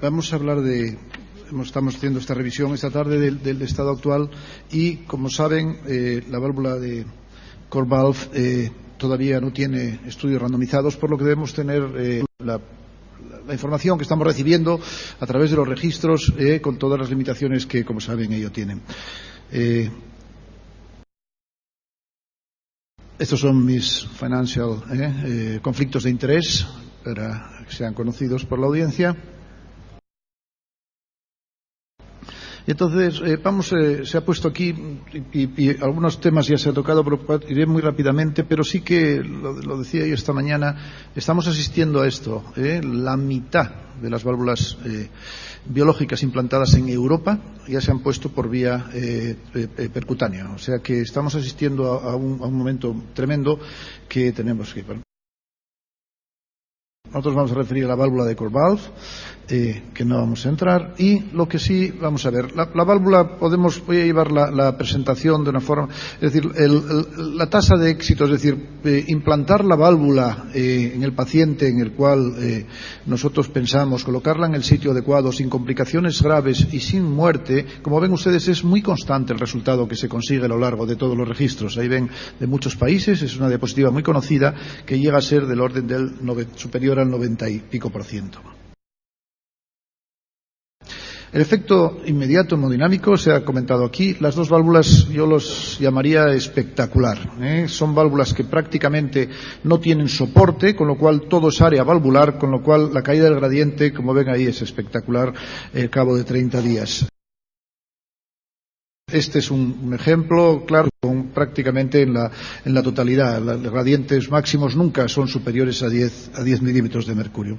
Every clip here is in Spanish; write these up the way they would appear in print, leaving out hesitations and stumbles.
Vamos a hablar estamos haciendo esta revisión esta tarde del estado actual y, como saben, la válvula de CoreValve todavía no tiene estudios randomizados, por lo que debemos tener la información que estamos recibiendo a través de los registros con todas las limitaciones que, como saben, ello tienen. Estos son mis financial conflictos de interés para que sean conocidos por la audiencia. Y entonces, se ha puesto aquí, y algunos temas ya se han tocado, pero iré muy rápidamente, pero sí que, lo decía yo esta mañana, estamos asistiendo a esto. La mitad de las válvulas biológicas implantadas en Europa ya se han puesto por vía percutánea. O sea que estamos asistiendo a un momento tremendo que tenemos que... Nosotros vamos a referir a la válvula de CoreValve, que no vamos a entrar, y lo que sí vamos a ver. La válvula, voy a llevar la presentación de una forma, es decir, la tasa de éxito, es decir, implantar la válvula en el paciente en el cual nosotros pensamos colocarla en el sitio adecuado, sin complicaciones graves y sin muerte, como ven ustedes, es muy constante el resultado que se consigue a lo largo de todos los registros. Ahí ven de muchos países, es una diapositiva muy conocida que llega a ser del orden del superior al 90 y pico %. El efecto inmediato hemodinámico se ha comentado aquí. Las dos válvulas yo los llamaría espectacular. Son válvulas que prácticamente no tienen soporte, con lo cual todo es área valvular, con lo cual la caída del gradiente, como ven ahí, es espectacular al cabo de 30 días. Este es un ejemplo claro, prácticamente en la totalidad. Los gradientes máximos nunca son superiores a 10 milímetros de mercurio.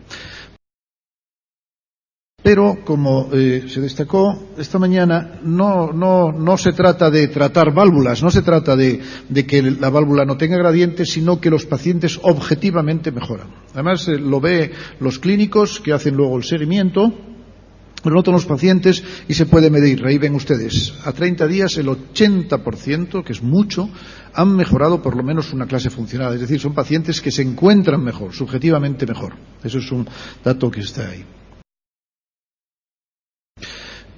Pero, como se destacó esta mañana, no se trata de tratar válvulas, no se trata de que la válvula no tenga gradiente, sino que los pacientes objetivamente mejoran. Además, lo ve los clínicos que hacen luego el seguimiento, lo notan los pacientes y se puede medir. Ahí ven ustedes, a 30 días el 80%, que es mucho, han mejorado por lo menos una clase funcional. Es decir, son pacientes que se encuentran mejor, subjetivamente mejor. Eso es un dato que está ahí.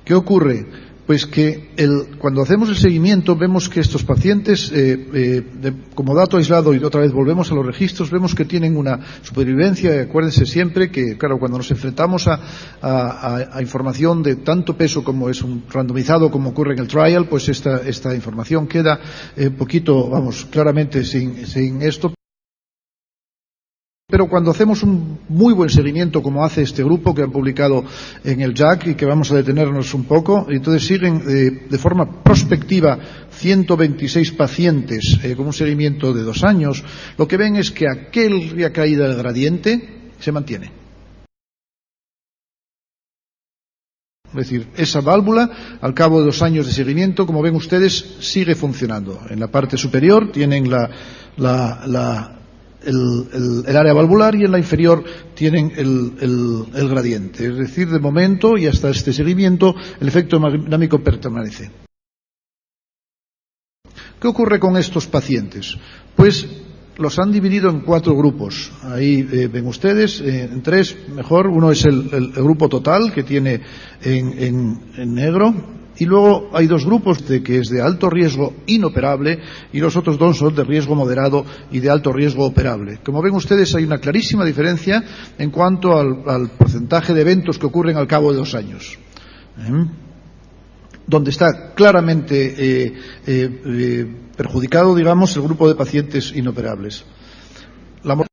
¿Qué ocurre? Pues que cuando hacemos el seguimiento vemos que estos pacientes, como dato aislado, y otra vez volvemos a los registros, vemos que tienen una supervivencia. Acuérdense siempre que, claro, cuando nos enfrentamos a información de tanto peso como es un randomizado, como ocurre en el trial, pues esta información queda poquito, claramente sin esto. Pero cuando hacemos un muy buen seguimiento, como hace este grupo que han publicado en el JACC y que vamos a detenernos un poco, entonces siguen de forma prospectiva 126 pacientes con un seguimiento de 2 años, lo que ven es que aquella caída del gradiente se mantiene. Es decir, esa válvula, al cabo de 2 años de seguimiento, como ven ustedes, sigue funcionando. En la parte superior tienen el área valvular y en la inferior tienen el gradiente. Es decir, de momento y hasta este seguimiento, el efecto hemodinámico permanece. ¿Qué ocurre con estos pacientes? Pues los han dividido en 4 grupos. Ahí ven ustedes, en 3 mejor. Uno es el grupo total, que tiene en negro. Y luego hay 2 grupos, que es de alto riesgo inoperable, y los otros 2 son de riesgo moderado y de alto riesgo operable. Como ven ustedes, hay una clarísima diferencia en cuanto al porcentaje de eventos que ocurren al cabo de 2 años. Donde está claramente perjudicado, digamos, el grupo de pacientes inoperables.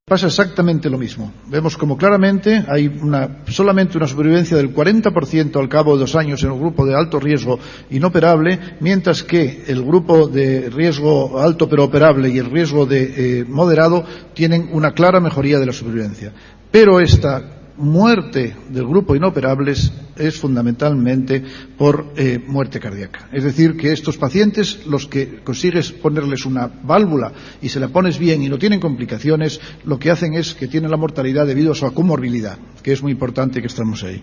Pasa exactamente lo mismo. Vemos como claramente hay solamente una supervivencia del 40% al cabo de 2 años en el grupo de alto riesgo inoperable, mientras que el grupo de riesgo alto pero operable y el riesgo de moderado tienen una clara mejoría de la supervivencia. Pero esta muerte del grupo inoperables es fundamentalmente por muerte cardíaca. Es decir, que estos pacientes, los que consigues ponerles una válvula y se la pones bien y no tienen complicaciones, lo que hacen es que tienen la mortalidad debido a su comorbilidad, que es muy importante que estemos ahí.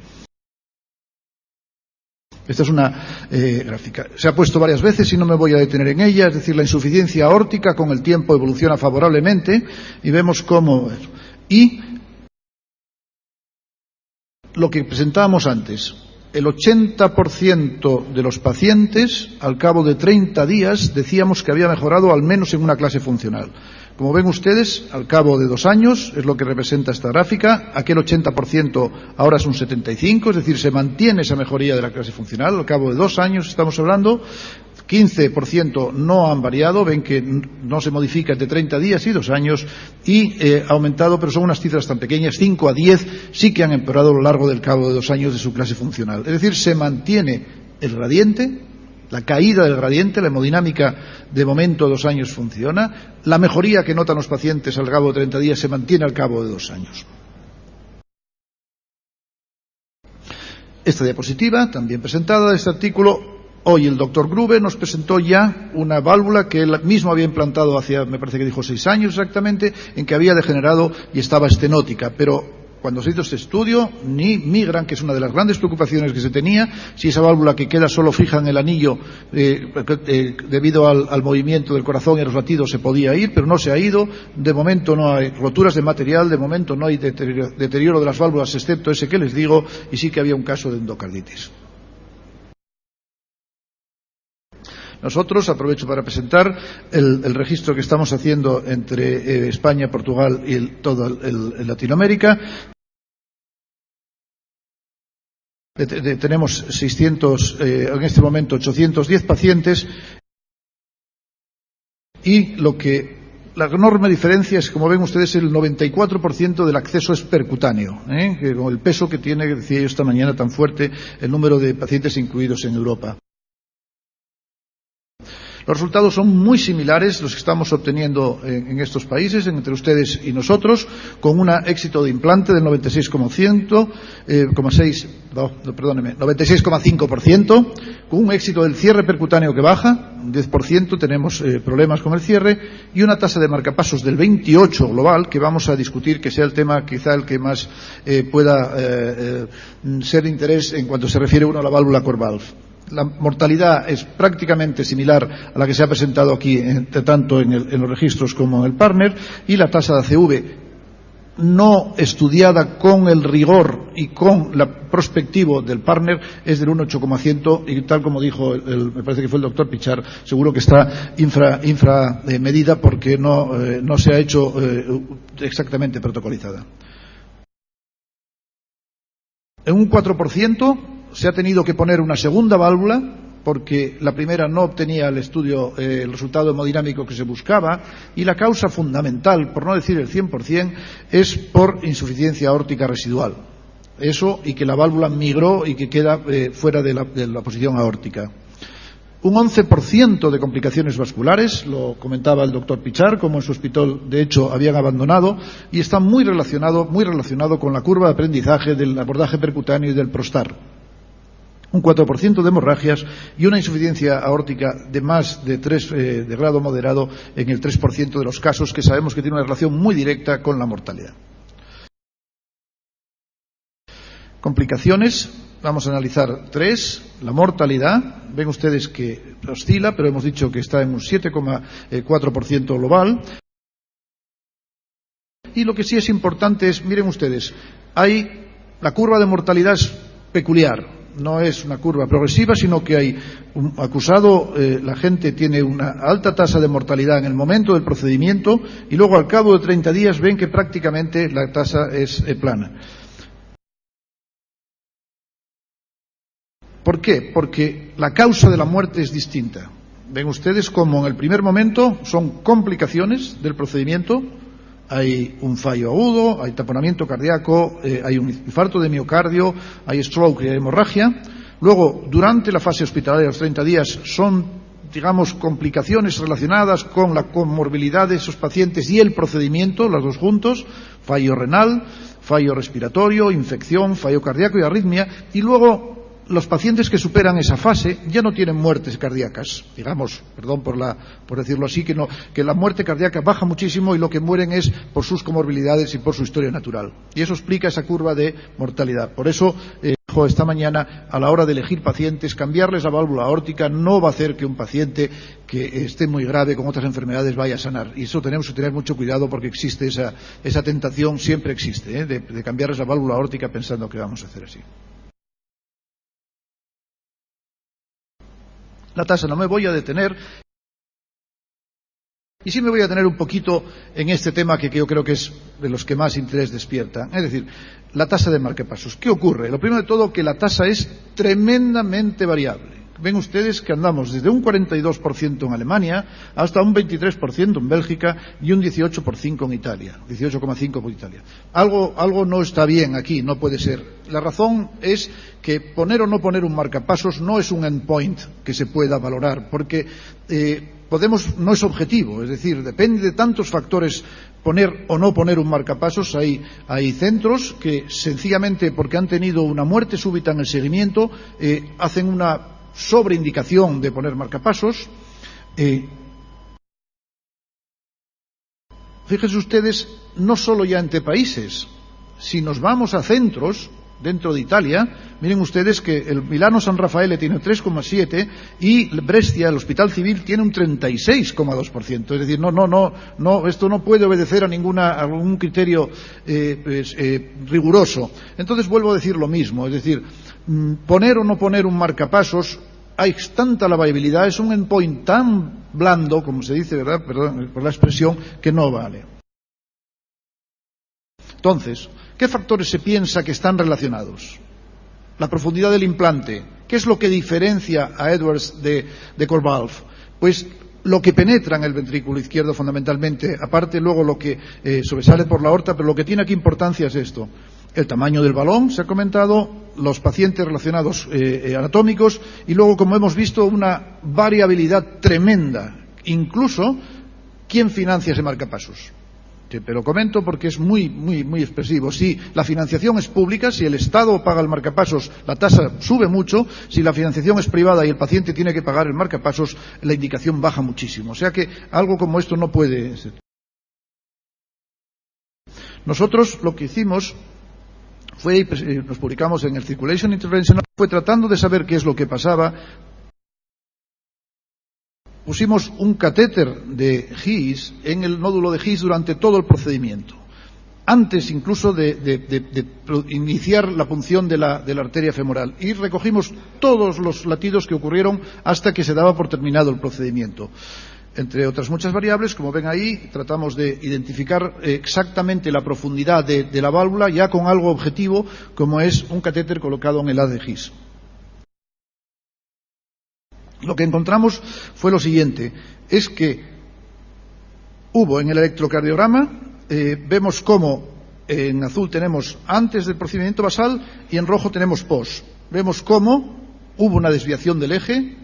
Esta es una gráfica. Se ha puesto varias veces y no me voy a detener en ella. Es decir, la insuficiencia aórtica con el tiempo evoluciona favorablemente y vemos cómo... lo que presentábamos antes. El 80% de los pacientes, al cabo de 30 días, decíamos que había mejorado al menos en una clase funcional. Como ven ustedes, al cabo de 2 años, es lo que representa esta gráfica, aquel 80% ahora es un 75%, es decir, se mantiene esa mejoría de la clase funcional. Al cabo de 2 años estamos hablando, 15% no han variado, ven que no se modifica entre 30 días y 2 años, y ha aumentado, pero son unas cifras tan pequeñas, 5 a 10 sí que han empeorado a lo largo del cabo de 2 años de su clase funcional. Es decir, se mantiene el gradiente, la caída del gradiente, la hemodinámica de momento 2 años funciona, la mejoría que notan los pacientes al cabo de 30 días se mantiene al cabo de 2 años. Esta diapositiva, también presentada, de este artículo. Hoy el doctor Grube nos presentó ya una válvula que él mismo había implantado hace, me parece que dijo 6 años exactamente, en que había degenerado y estaba estenótica, pero cuando se hizo este estudio, ni migran, que es una de las grandes preocupaciones que se tenía, si esa válvula que queda solo fija en el anillo debido al movimiento del corazón y a los latidos se podía ir, pero no se ha ido. De momento no hay roturas de material, de momento no hay deterioro de las válvulas, excepto ese que les digo, y sí que había un caso de endocarditis. Nosotros, aprovecho para presentar el registro que estamos haciendo entre España, Portugal y toda Latinoamérica. Tenemos 600, en este momento 810 pacientes, y la enorme diferencia es, como ven ustedes, el 94% del acceso es percutáneo, que con el peso que tiene, que decía yo esta mañana, tan fuerte el número de pacientes incluidos en Europa. Los resultados son muy similares los que estamos obteniendo en estos países, entre ustedes y nosotros, con un éxito de implante del 96,5%, con un éxito del cierre percutáneo que baja, un 10%, tenemos problemas con el cierre, y una tasa de marcapasos del 28% global, que vamos a discutir, que sea el tema quizá el que más pueda ser de interés en cuanto se refiere uno a la válvula CoreValve. La mortalidad es prácticamente similar a la que se ha presentado aquí, tanto en los registros como en el partner, y la tasa de ACV no estudiada con el rigor y con la prospectivo del partner es del 1,8%, y tal como dijo, me parece que fue el doctor Pichar, seguro que está inframedida porque no se ha hecho exactamente protocolizada. En un 4%, se ha tenido que poner una segunda válvula porque la primera no obtenía el resultado hemodinámico que se buscaba, y la causa fundamental, por no decir el 100%, es por insuficiencia aórtica residual. Eso, y que la válvula migró y que queda fuera de la posición aórtica. Un 11% de complicaciones vasculares, lo comentaba el doctor Pichar, como en su hospital de hecho habían abandonado, y está muy relacionado con la curva de aprendizaje del abordaje percutáneo y del Prostar. Un 4% de hemorragias y una insuficiencia aórtica de más de 3 de grado moderado en el 3% de los casos, que sabemos que tiene una relación muy directa con la mortalidad. Complicaciones, vamos a analizar 3. La mortalidad, ven ustedes que oscila, pero hemos dicho que está en un 7,4% global. Y lo que sí es importante es, miren ustedes, la curva de mortalidad es peculiar. No es una curva progresiva, sino que hay un acusado, la gente tiene una alta tasa de mortalidad en el momento del procedimiento, y luego al cabo de 30 días ven que prácticamente la tasa es plana. ¿Por qué? Porque la causa de la muerte es distinta. Ven ustedes como en el primer momento son complicaciones del procedimiento. Hay un fallo agudo, hay taponamiento cardíaco, hay un infarto de miocardio, hay stroke y hay hemorragia. Luego, durante la fase hospitalaria de los 30 días, son, digamos, complicaciones relacionadas con la comorbilidad de esos pacientes y el procedimiento, los dos juntos, fallo renal, fallo respiratorio, infección, fallo cardíaco y arritmia. Y luego, los pacientes que superan esa fase ya no tienen muertes cardíacas, digamos, perdón por decirlo así, que la muerte cardíaca baja muchísimo, y lo que mueren es por sus comorbilidades y por su historia natural. Y eso explica esa curva de mortalidad. Por eso esta mañana, a la hora de elegir pacientes, cambiarles la válvula aórtica no va a hacer que un paciente que esté muy grave con otras enfermedades vaya a sanar. Y eso tenemos que tener mucho cuidado porque existe esa tentación, siempre existe, de cambiarles la válvula aórtica pensando que vamos a hacer así. La tasa, no me voy a detener. Y sí me voy a detener un poquito en este tema que yo creo que es de los que más interés despierta. Es decir, la tasa de marcapasos. ¿Qué ocurre? Lo primero de todo, que la tasa es tremendamente variable. Ven ustedes que andamos desde un 42% en Alemania hasta un 23% en Bélgica y un 18,5% en Italia. 18,5% por Italia. Algo no está bien aquí, no puede ser. La razón es que poner o no poner un marcapasos no es un endpoint que se pueda valorar, porque no es objetivo, es decir, depende de tantos factores poner o no poner un marcapasos. Hay centros que sencillamente porque han tenido una muerte súbita en el seguimiento hacen una sobreindicación de poner marcapasos. Fíjense ustedes, no solo ya entre países, si nos vamos a centros dentro de Italia, miren ustedes que el Milano San Raffaele tiene 3,7 y Brescia, el Hospital Civil, tiene un 36,2%. Es decir, no, esto no puede obedecer a algún criterio riguroso. Entonces vuelvo a decir lo mismo, es decir, poner o no poner un marcapasos, hay tanta la variabilidad, es un endpoint tan blando, como se dice, ¿verdad? Perdón por la expresión, que no vale. Entonces, ¿qué factores se piensa que están relacionados? La profundidad del implante. ¿Qué es lo que diferencia a Edwards de CoreValve? Pues lo que penetra en el ventrículo izquierdo fundamentalmente, aparte luego lo que sobresale por la aorta, pero lo que tiene aquí importancia es esto. El tamaño del balón, se ha comentado, los pacientes relacionados anatómicos y luego, como hemos visto, una variabilidad tremenda. Incluso, ¿quién financia ese marcapasos? Pero comento porque es muy expresivo. Si la financiación es pública, si el Estado paga el marcapasos, la tasa sube mucho. Si la financiación es privada y el paciente tiene que pagar el marcapasos, la indicación baja muchísimo. O sea que algo como esto no puede ser. Nosotros lo que hicimos fue, nos publicamos en el Circulation Intervention, fue tratando de saber qué es lo que pasaba. Pusimos un catéter de His en el nódulo de His durante todo el procedimiento, antes incluso de iniciar la punción de la arteria femoral, y recogimos todos los latidos que ocurrieron hasta que se daba por terminado el procedimiento. Entre otras muchas variables, como ven ahí, tratamos de identificar exactamente la profundidad de la válvula ya con algo objetivo, como es un catéter colocado en el haz de His. Lo que encontramos fue lo siguiente, es que hubo en el electrocardiograma, vemos cómo en azul tenemos antes del procedimiento basal y en rojo tenemos post. Vemos cómo hubo una desviación del eje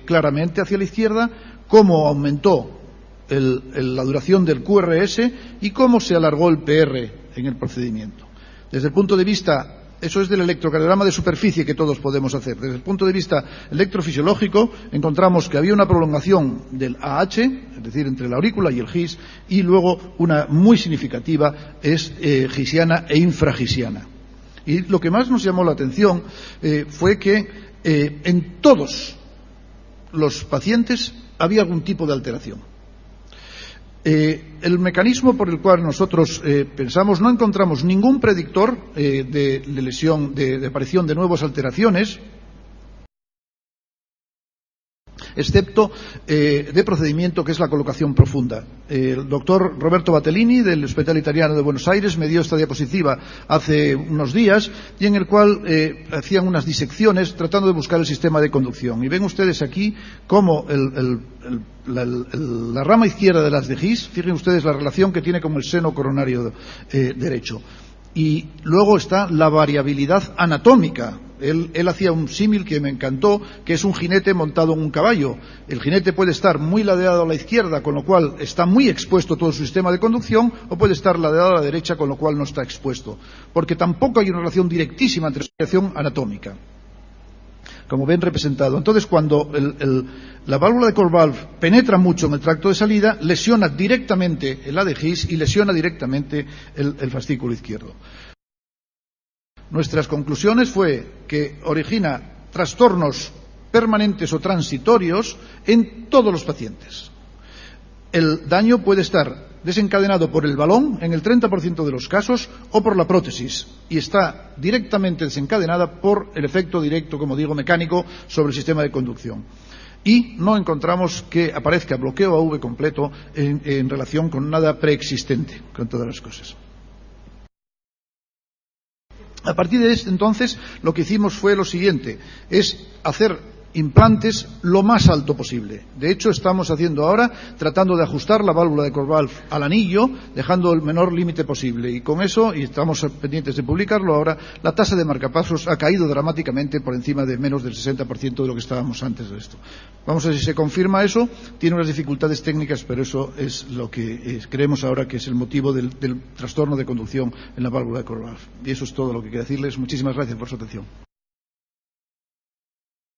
claramente hacia la izquierda, cómo aumentó la duración del QRS y cómo se alargó el PR en el procedimiento. Desde el punto de vista, eso es del electrocardiograma de superficie que todos podemos hacer. Desde el punto de vista electrofisiológico, encontramos que había una prolongación del AH, es decir, entre la aurícula y el GIS, y luego una muy significativa es gisiana e infragisiana. Y lo que más nos llamó la atención fue que en todos los pacientes había algún tipo de alteración. El mecanismo por el cual nosotros pensamos, no encontramos ningún predictor de lesión, de aparición de nuevas alteraciones, excepto de procedimiento, que es la colocación profunda. El doctor Roberto Battellini, del Hospital Italiano de Buenos Aires, me dio esta diapositiva hace unos días, y en el cual hacían unas disecciones tratando de buscar el sistema de conducción. Y ven ustedes aquí cómo la rama izquierda de las de His, fíjense ustedes la relación que tiene con el seno coronario derecho. Y luego está la variabilidad anatómica. Él hacía un símil que me encantó, que es un jinete montado en un caballo. El jinete puede estar muy ladeado a la izquierda, con lo cual está muy expuesto todo su sistema de conducción, o puede estar ladeado a la derecha, con lo cual no está expuesto. Porque tampoco hay una relación directísima entre la variación anatómica, como ven representado. Entonces, cuando la válvula de CoreValve penetra mucho en el tracto de salida, lesiona directamente el ADGIS y lesiona directamente el fascículo izquierdo. Nuestras conclusiones fue que origina trastornos permanentes o transitorios en todos los pacientes. El daño puede estar desencadenado por el balón en el 30% de los casos o por la prótesis y está directamente desencadenada por el efecto directo, como digo, mecánico sobre el sistema de conducción. Y no encontramos que aparezca bloqueo AV completo en relación con nada preexistente, con todas las cosas. A partir de entonces, lo que hicimos fue lo siguiente, es hacer implantes lo más alto posible. De hecho, estamos haciendo ahora, tratando de ajustar la válvula de Corvalf al anillo, dejando el menor límite posible. Y con eso, y estamos pendientes de publicarlo ahora, la tasa de marcapasos ha caído dramáticamente por encima de menos del 60% de lo que estábamos antes de esto. Vamos a ver si se confirma eso. Tiene unas dificultades técnicas, pero eso es lo que creemos ahora que es el motivo del trastorno de conducción en la válvula de Corvalf. Y eso es todo lo que quería decirles. Muchísimas gracias por su atención.